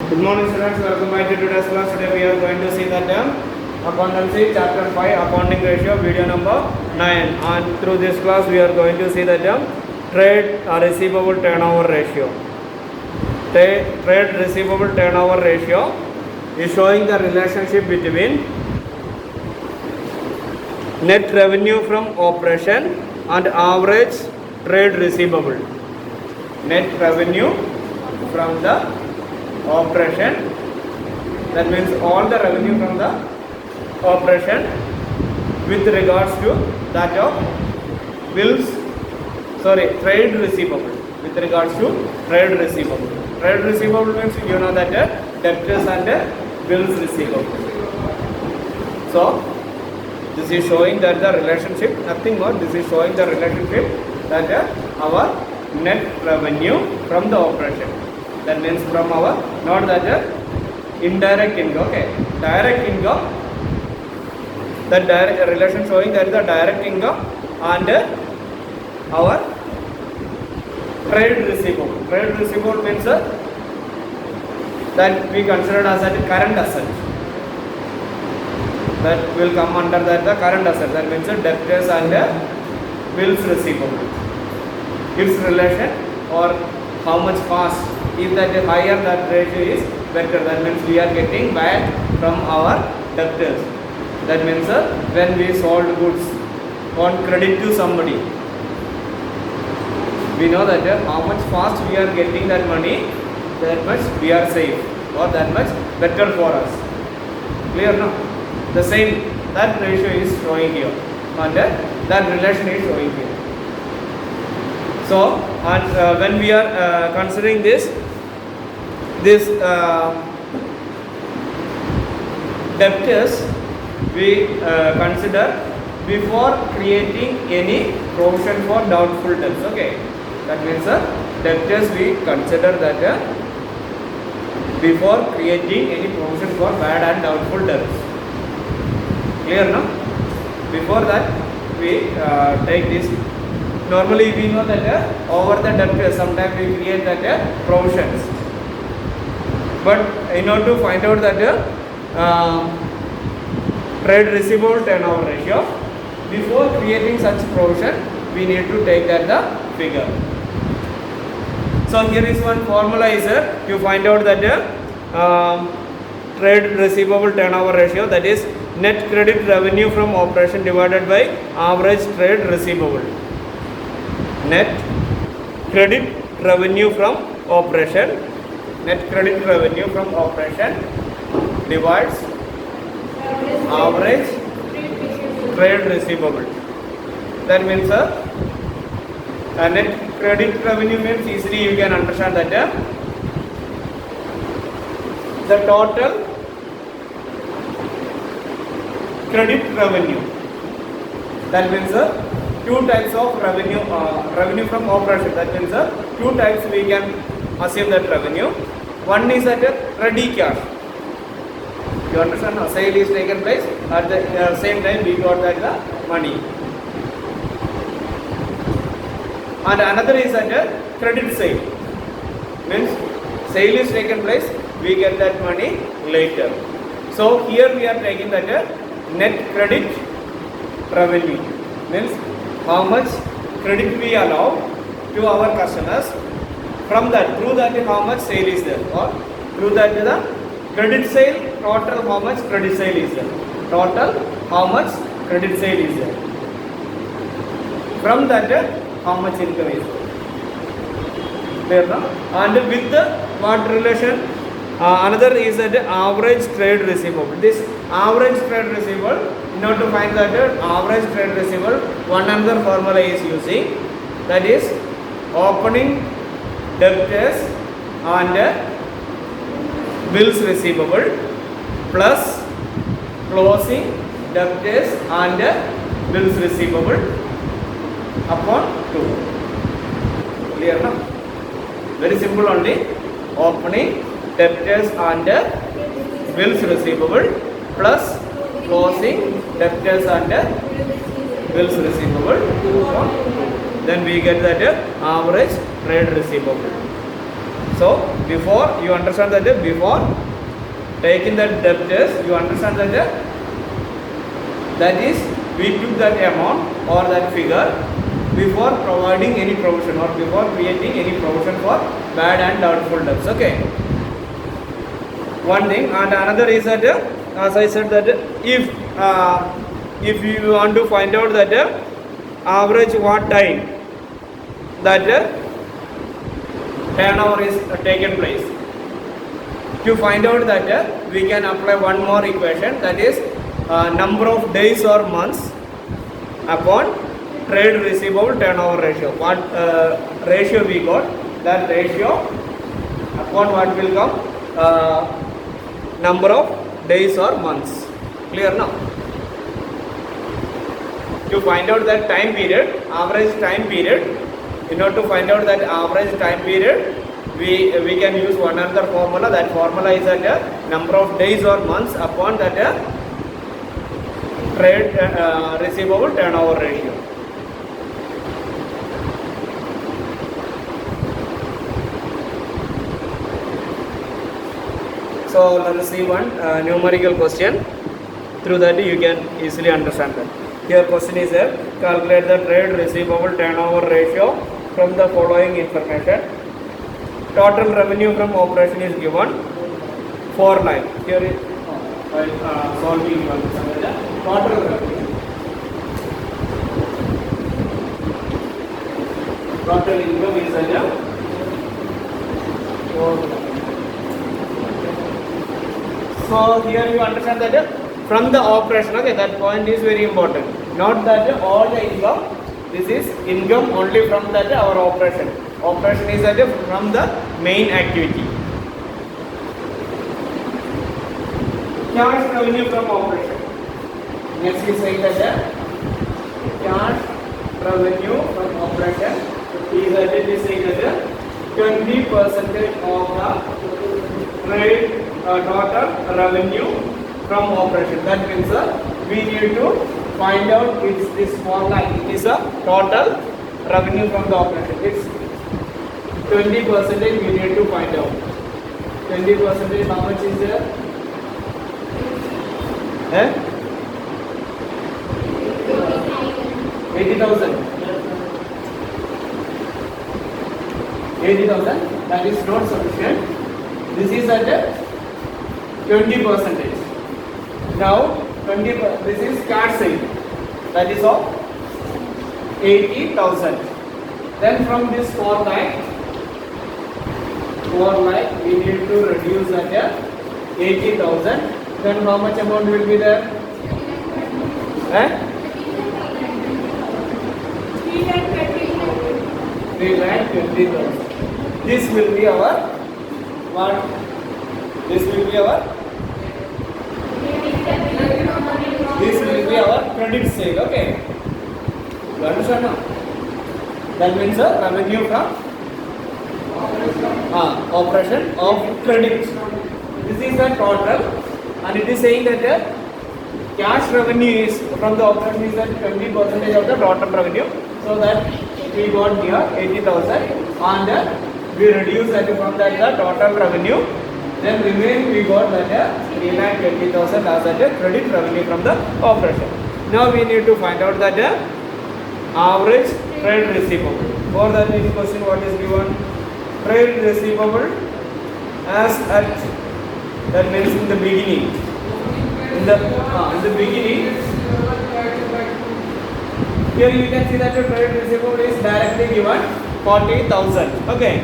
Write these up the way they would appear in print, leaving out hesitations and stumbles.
Good morning students, welcome back to today's class. Today we are going to see the term Accountancy chapter 5 accounting ratio video number 9, and through this class we are going to see the term trade receivable turnover ratio. Trade receivable turnover ratio is showing the relationship between net revenue from operation and average trade receivable. Net revenue from the operation, that means all the revenue from the operation with regards to that of trade receivable, with regards to trade receivable. Trade receivable means you know that debtors and bills receivable. So this is showing that the relationship, nothing more, this is showing the relationship that our net revenue from the operation, that means from our, not that indirect income, okay, direct income, that direct relation showing that the direct income and our trade receivable. Trade receivable means that we consider as a current asset, that will come under that the current asset, that means debtors and bills receivable. Its relation, or how much fast, if that is higher, that ratio is better, that means we are getting back from our debtors. That means when we sold goods on credit to somebody, we know that how much fast we are getting that money, that much we are safe, or that much better for us. Clear no? The same, that ratio is showing here, and that relation is showing here. So, and when we are considering this debtors, we consider before creating any provision for doubtful debts. Okay, that means debtors we consider that before creating any provision for bad and doubtful debts. Clear no? Before that we take this. Normally we know that over the debtors sometimes we create that provisions, but in order to find out that trade receivable turnover ratio, before creating such provision we need to take that the figure. So here is one formula is you find out that trade receivable turnover ratio, that is net credit revenue from operation divided by average trade receivable. Net credit revenue from operation, net credit revenue from operation divides average trade receivable. That means net credit revenue means easily you can understand that the total credit revenue, that means two types of revenue, revenue from operation, that means two types we can assume that revenue. One is at ready cash. You understand? A sale is taken place, at the same time we got that the money. And another is at credit sale, means sale is taken place, we get that money later. So here we are taking that net credit revenue, means how much credit we allow to our customers, from that, through that how much sale is there, or through that the credit sale, total how much credit sale is there, total how much credit sale is there, from that how much income is there. No? And with the what relation, another is that average trade receivable. This average trade receivable, in order to find that average trade receivable, one another formula is using, that is opening debtors and bills receivable plus closing debtors and bills receivable upon 2. Clear no? Very simple only. Opening debtors and bills receivable plus closing debtors and bills receivable upon 2. Then we get that average trade receivable. So before you understand that before taking the debtors, you understand that that is we took that amount or that figure before providing any provision or before creating any provision for bad and doubtful debts. Okay. One thing, and another is that as I said that if you want to find out that average what time that turnover is taken place, to find out that we can apply one more equation, that is number of days or months upon trade receivable turnover ratio. What ratio we got, that ratio upon what will come number of days or months. Clear now? To find out that time period, average time period, in order to find out that average time period, we can use one other formula. That formula is that number of days or months upon that trade receivable turnover ratio. So let us see one numerical question. Through that you can easily understand that. Here question is there, calculate the trade receivable turnover ratio from the following information. Total revenue from operation is given 4 lakh. Here is solving one. Total revenue. Total income is 4 lakh. So here you understand that from the operation, okay, that point is very important. Not that all the income, this is income only from that our operation. Operation is that from the main activity. Cash revenue from operation. Next we say that cash revenue from operation is that it is saying that 20% of the trade total revenue from operation. That means we need to find out it's this formula. It is a total revenue from the operation. It's 20% we need to find out. 20% how much is there? 80,000. 80,000. That is not sufficient. This is at 20%. Now 20. This is cash sale. That is of 80,000. Then from this 4 lakh, we need to reduce at 80,000. Then how much amount will be there? 3,20,000. This will be our what? This will be our credit sale. Okay. You understand now? That means revenue from operation of credit. This is the total, and it is saying that cash revenue is from the operation is that 20% of the total revenue. So that we got here 80,000, and we reduce that from that the total revenue. Then remaining we got that 3,20,000 as a credit revenue from the operation. Now we need to find out that average trade receivable. For that this question what is given? Trade receivable as at, that means in the beginning. In the beginning, here you can see that the trade receivable is directly given 40,000. Okay.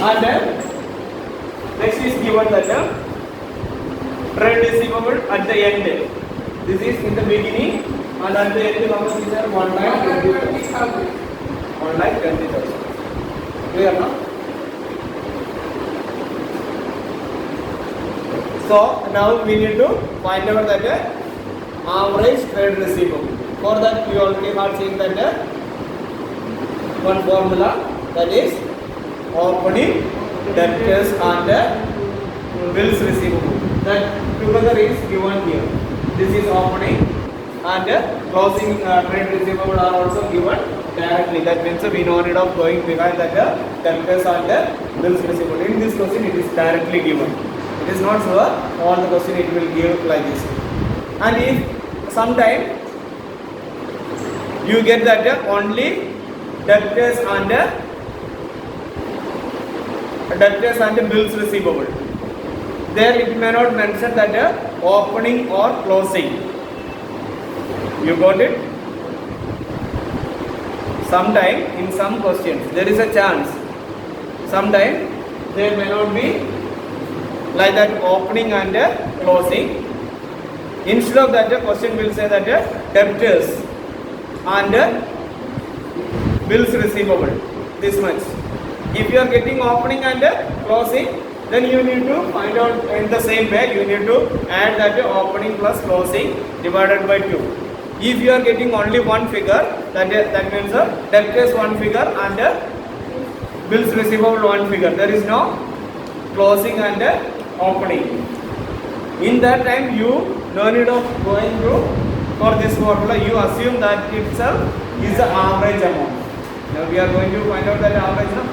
And next is given that trade receivable at the end. This is in the beginning, and at the end how much is there? 1,20,000. 1,20,000. Clear now? So now we need to find out that average trade receivable. For that we already have seen that one formula, that is opening debtors and bills receivable. That together is given here. This is opening and closing trade receivable are also given directly. That means we no need of going behind that debtors and bills receivable. In this question it is directly given. It is not sure all the question it will give like this. And if sometime you get that only debtors and bills receivable, there it may not mention that opening or closing. You got it? Sometime in some questions there is a chance, sometime there may not be like that opening and closing. Instead of that, the question will say that debtors and bills receivable, this much. If you are getting opening and closing, then you need to find out in the same way. You need to add that opening plus closing divided by 2. If you are getting only one figure, that means debtors one figure and bills receivable one figure. There is no closing and opening. In that time, you no need of going through for this formula. You assume that itself is the average amount. Now we are going to find out that average now.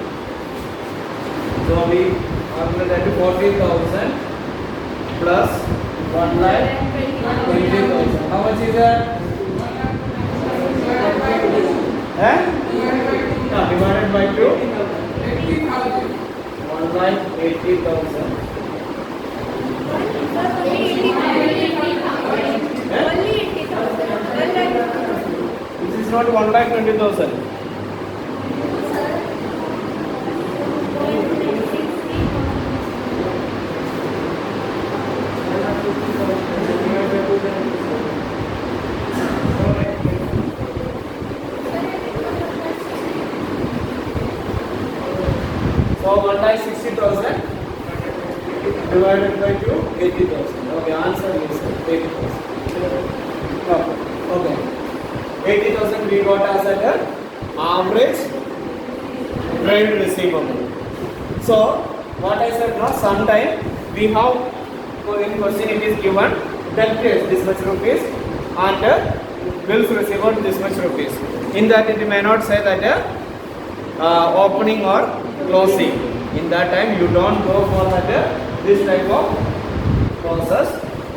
So we calculate that 40,000 plus 1,20,000. How much is that? Divided by 2. 1,80,000. This is not 1,20,000. So 1,60,000 divided by 2, 80,000. Okay, answer is 80,000. Okay. 80,000 we got as an average trade receivable. So what I said now, sometime we have in question it is given debtors this much rupees and bills receivable this much rupees. In that it may not say that opening or closing. In that time you don't go for that this type of process.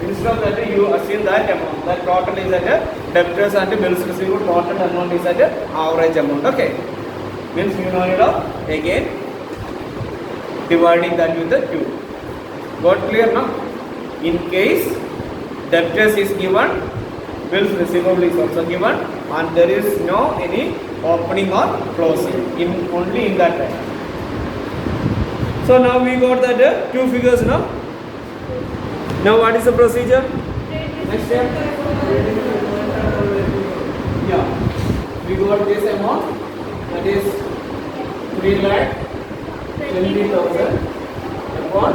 Instead of that you assume that amount. That total is that debtors and bills receivable total amount is that average amount. Okay. Means you know it of again dividing that with the 2. Got clear now? In case debtors is given, bills receivable is also given, and there is no any opening or closing only in that time. So now we got that 2 figures now. Now what is the procedure? Next step. Yeah. We got this amount, that is 3,20,000 upon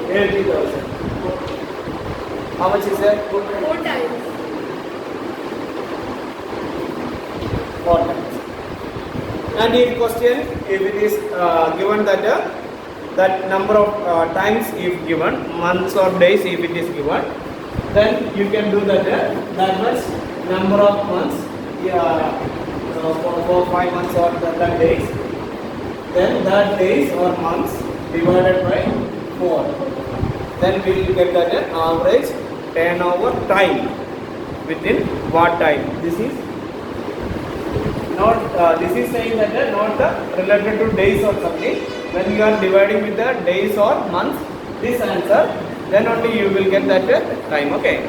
80,000. How much is that? 4 times. 4 times. And in question, if it is given that number of times if given, months or days if it is given, then you can do that much number of months, for 5 months or that days, then that days or months divided by 4, then we will get that average turnover time. Within what time? This is not this is saying that not related to days or something. When you are dividing with the days or months, this answer, then only you will get that time. Okay.